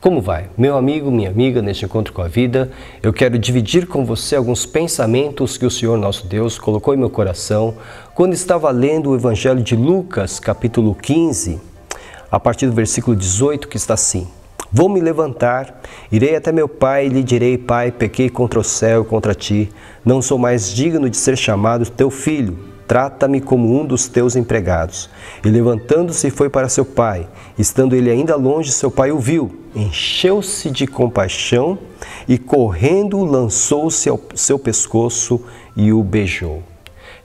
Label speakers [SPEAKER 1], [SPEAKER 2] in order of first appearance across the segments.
[SPEAKER 1] Como vai? Meu amigo, minha amiga, neste encontro com a vida, eu quero dividir com você alguns pensamentos que o Senhor nosso Deus colocou em meu coração quando estava lendo o Evangelho de Lucas, capítulo 15, a partir do versículo 18, que está assim: Vou me levantar, irei até meu pai e lhe direi: Pai, pequei contra o céu e contra ti, não sou mais digno de ser chamado teu filho. Trata-me como um dos teus empregados. E levantando-se foi para seu pai. Estando ele ainda longe, seu pai o viu, encheu-se de compaixão e correndo lançou-se ao seu pescoço e o beijou.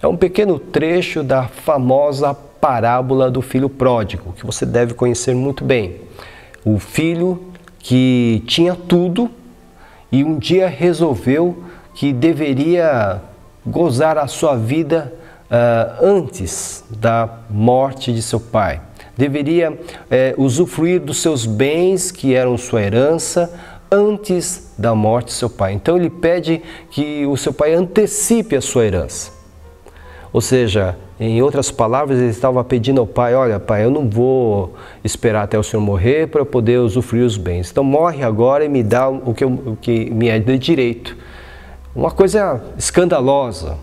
[SPEAKER 1] É um pequeno trecho da famosa parábola do filho pródigo, que você deve conhecer muito bem. O filho que tinha tudo e um dia resolveu que deveria gozar a sua vida antes da morte de seu pai. Deveria usufruir dos seus bens, que eram sua herança, antes da morte de seu pai. Então ele pede que o seu pai antecipe a sua herança. Ou seja, em outras palavras, ele estava pedindo ao pai: olha, pai, eu não vou esperar até o senhor morrer para poder usufruir os bens. Então morre agora e me dá o que me é de direito. Uma coisa escandalosa.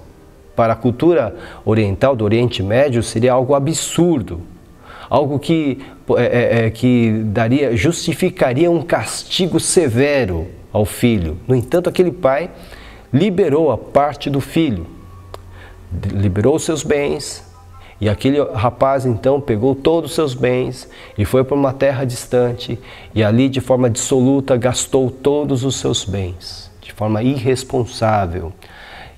[SPEAKER 1] Para a cultura oriental do Oriente Médio seria algo absurdo, algo que justificaria um castigo severo ao filho. No entanto, aquele pai liberou a parte do filho, liberou seus bens, e aquele rapaz então pegou todos os seus bens e foi para uma terra distante e ali de forma dissoluta gastou todos os seus bens, de forma irresponsável.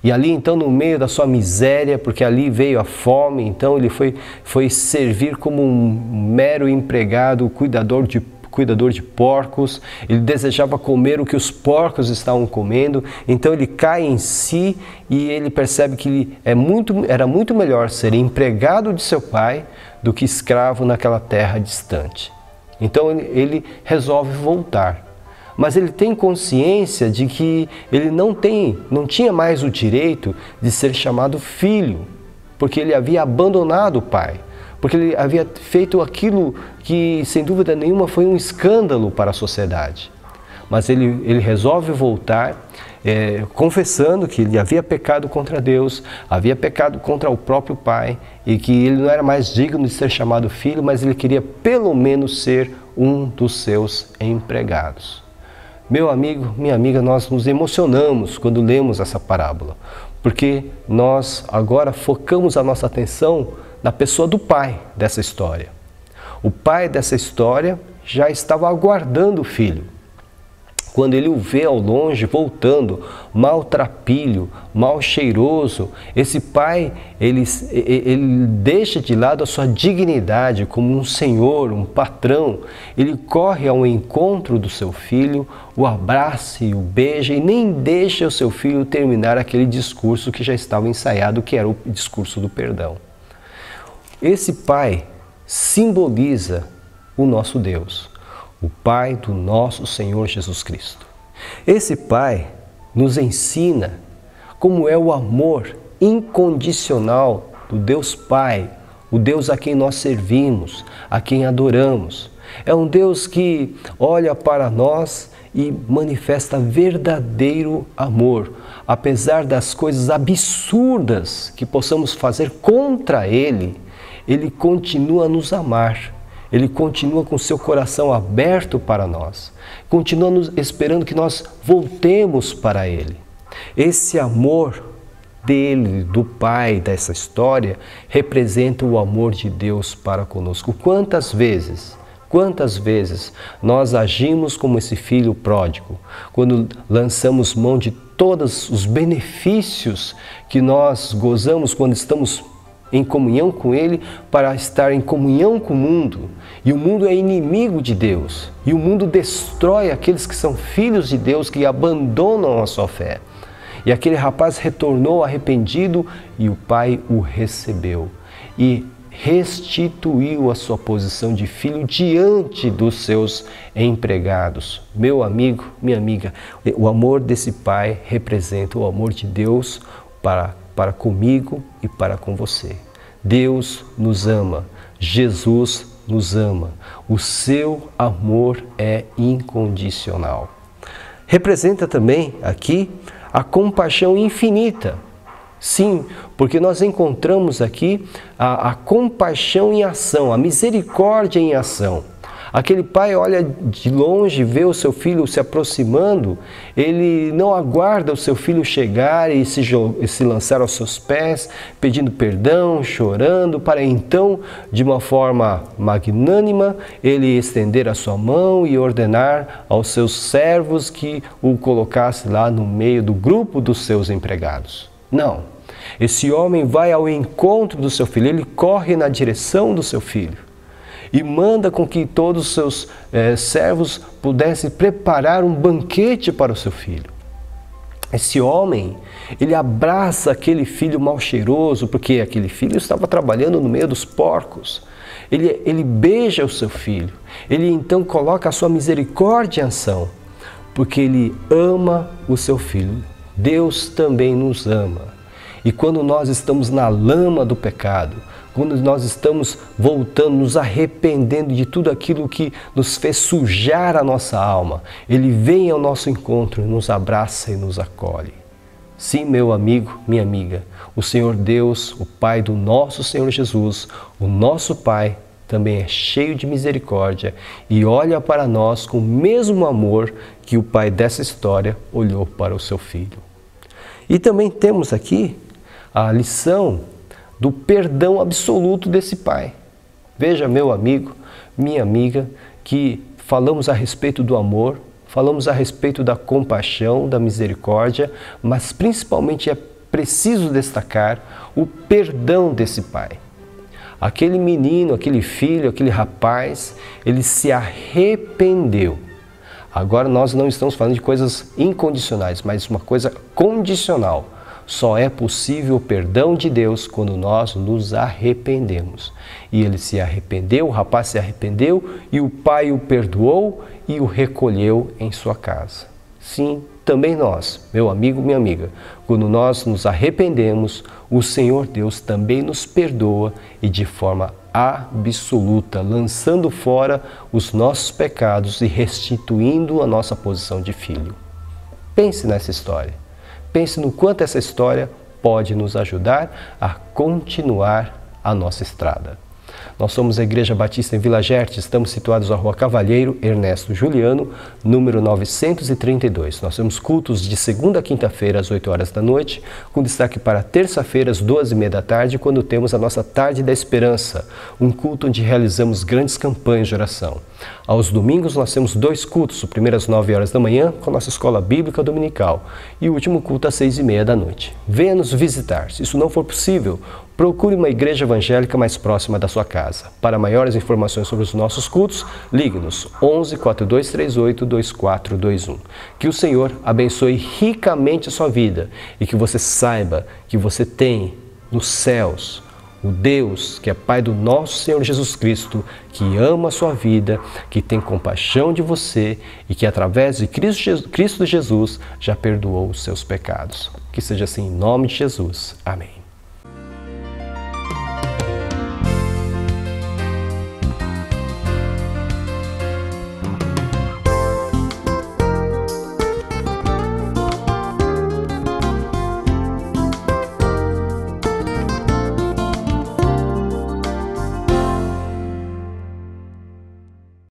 [SPEAKER 1] E ali então, no meio da sua miséria, porque ali veio a fome, então ele foi servir como um mero empregado, cuidador de porcos. Ele desejava comer o que os porcos estavam comendo, então ele cai em si e ele percebe que era muito melhor ser empregado de seu pai do que escravo naquela terra distante. Então ele resolve voltar. Mas ele tem consciência de que ele não tinha mais o direito de ser chamado filho, porque ele havia abandonado o pai, porque ele havia feito aquilo que, sem dúvida nenhuma, foi um escândalo para a sociedade. Mas ele resolve voltar, confessando que ele havia pecado contra Deus, havia pecado contra o próprio pai, e que ele não era mais digno de ser chamado filho, mas ele queria pelo menos ser um dos seus empregados. Meu amigo, minha amiga, nós nos emocionamos quando lemos essa parábola, porque nós agora focamos a nossa atenção na pessoa do pai dessa história. O pai dessa história já estava aguardando o filho. Quando ele o vê ao longe, voltando, maltrapilho, mal cheiroso, esse pai, ele deixa de lado a sua dignidade como um senhor, um patrão. Ele corre ao encontro do seu filho, o abraça e o beija e nem deixa o seu filho terminar aquele discurso que já estava ensaiado, que era o discurso do perdão. Esse pai simboliza o nosso Deus, o Pai do nosso Senhor Jesus Cristo. Esse Pai nos ensina como é o amor incondicional do Deus Pai, o Deus a quem nós servimos, a quem adoramos. É um Deus que olha para nós e manifesta verdadeiro amor, apesar das coisas absurdas que possamos fazer contra Ele. Ele continua a nos amar. Ele continua com seu coração aberto para nós, continua esperando que nós voltemos para Ele. Esse amor dele, do Pai dessa história, representa o amor de Deus para conosco. Quantas vezes nós agimos como esse filho pródigo, quando lançamos mão de todos os benefícios que nós gozamos quando estamos em comunhão com Ele, para estar em comunhão com o mundo. E o mundo é inimigo de Deus. E o mundo destrói aqueles que são filhos de Deus, que abandonam a sua fé. E aquele rapaz retornou arrependido e o pai o recebeu. E restituiu a sua posição de filho diante dos seus empregados. Meu amigo, minha amiga, o amor desse pai representa o amor de Deus para comigo e para com você. Deus nos ama, Jesus nos ama. O seu amor é incondicional. Representa também aqui a compaixão infinita. Sim, porque nós encontramos aqui a compaixão em ação, a misericórdia em ação. Aquele pai olha de longe, vê o seu filho se aproximando, ele não aguarda o seu filho chegar e se lançar aos seus pés, pedindo perdão, chorando, para então, de uma forma magnânima, ele estender a sua mão e ordenar aos seus servos que o colocasse lá no meio do grupo dos seus empregados. Não, esse homem vai ao encontro do seu filho, ele corre na direção do seu filho e manda com que todos os seus servos pudessem preparar um banquete para o seu filho. Esse homem, ele abraça aquele filho mal cheiroso, porque aquele filho estava trabalhando no meio dos porcos. Ele beija o seu filho, ele então coloca a sua misericórdia em ação, porque ele ama o seu filho. Deus também nos ama. E quando nós estamos na lama do pecado, quando nós estamos voltando, nos arrependendo de tudo aquilo que nos fez sujar a nossa alma, Ele vem ao nosso encontro, nos abraça e nos acolhe. Sim, meu amigo, minha amiga, o Senhor Deus, o Pai do nosso Senhor Jesus, o nosso Pai, também é cheio de misericórdia e olha para nós com o mesmo amor que o pai dessa história olhou para o seu filho. E também temos aqui a lição do perdão absoluto desse pai. Veja, meu amigo, minha amiga, que falamos a respeito do amor, falamos a respeito da compaixão, da misericórdia, mas principalmente é preciso destacar o perdão desse pai. Aquele menino, aquele filho, aquele rapaz, ele se arrependeu. Agora nós não estamos falando de coisas incondicionais, mas uma coisa condicional. Só é possível o perdão de Deus quando nós nos arrependemos. E ele se arrependeu, o rapaz se arrependeu e o pai o perdoou e o recolheu em sua casa. Sim, também nós, meu amigo, minha amiga, quando nós nos arrependemos, o Senhor Deus também nos perdoa e de forma absoluta, lançando fora os nossos pecados e restituindo a nossa posição de filho. Pense nessa história. Pense no quanto essa história pode nos ajudar a continuar a nossa estrada. Nós somos a Igreja Batista em Vila Gerte, estamos situados na Rua Cavalheiro Ernesto Juliano, número 932. Nós temos cultos de segunda a quinta-feira às 8 horas da noite, com destaque para terça-feira às 2h30 da tarde, quando temos a nossa Tarde da Esperança, um culto onde realizamos grandes campanhas de oração. Aos domingos nós temos 2 cultos, o primeiro às 9 horas da manhã, com a nossa escola bíblica dominical, e o último culto às 6h30 da noite. Venha nos visitar. Se isso não for possível, procure uma igreja evangélica mais próxima da sua casa. Para maiores informações sobre os nossos cultos, ligue-nos 11 4238 2421. Que o Senhor abençoe ricamente a sua vida e que você saiba que você tem nos céus o Deus que é Pai do nosso Senhor Jesus Cristo, que ama a sua vida, que tem compaixão de você e que através de Cristo Jesus já perdoou os seus pecados. Que seja assim em nome de Jesus. Amém.